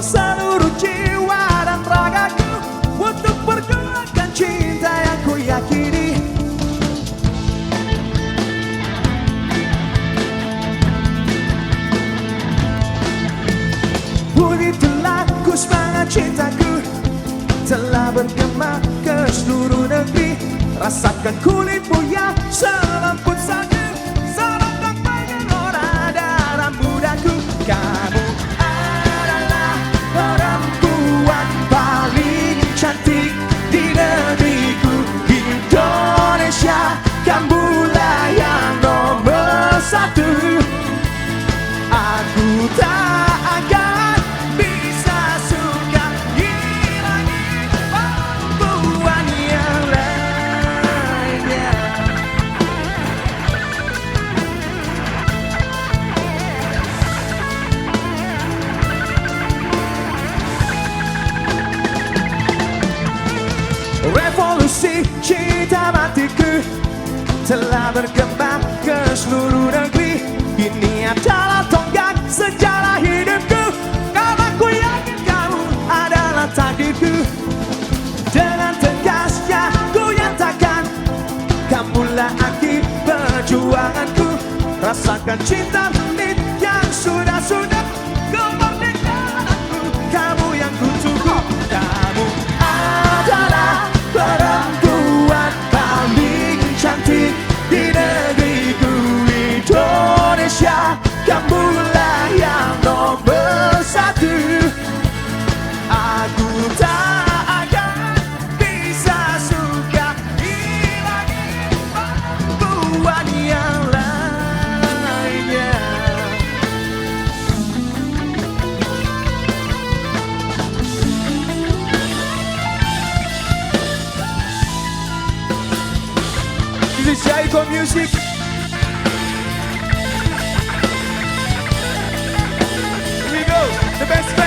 membawa seluruh jiwa dan ragaku untuk perjuangkan cinta yang ku yakini. Begitulah ku semangat cintaku telah bergema ke seluruh negeri. Rasakan kulitmu yang selembut salju, serondong menggelora dalam budaku. Kamu adalah perempuan paling cantik di negeriku Indonesia. Kamulah yang nomor satu. Aku tak akan bisa suka hilangi perempuan yang lainnya. Revolusi cinta matiku telah berkembang ke seluruh negeri. Ini adalah tonggak sejarah hidupku, karena ku yakin kamu adalah takdirku. Dengan tegasnya ku nyatakan, kamulah akhir perjuanganku. Rasakan cinta menit yang sudah-sudah kemerdekaanku. Kamu yang ku tunggu. Kamu adalah perempuan paling cantik di negeriku Indonesia. Kamulah yang nomor satu. Aku tak akan bisa suka hilangi perempuan yang lainnya. This is Jacob Music. Here we go, the best.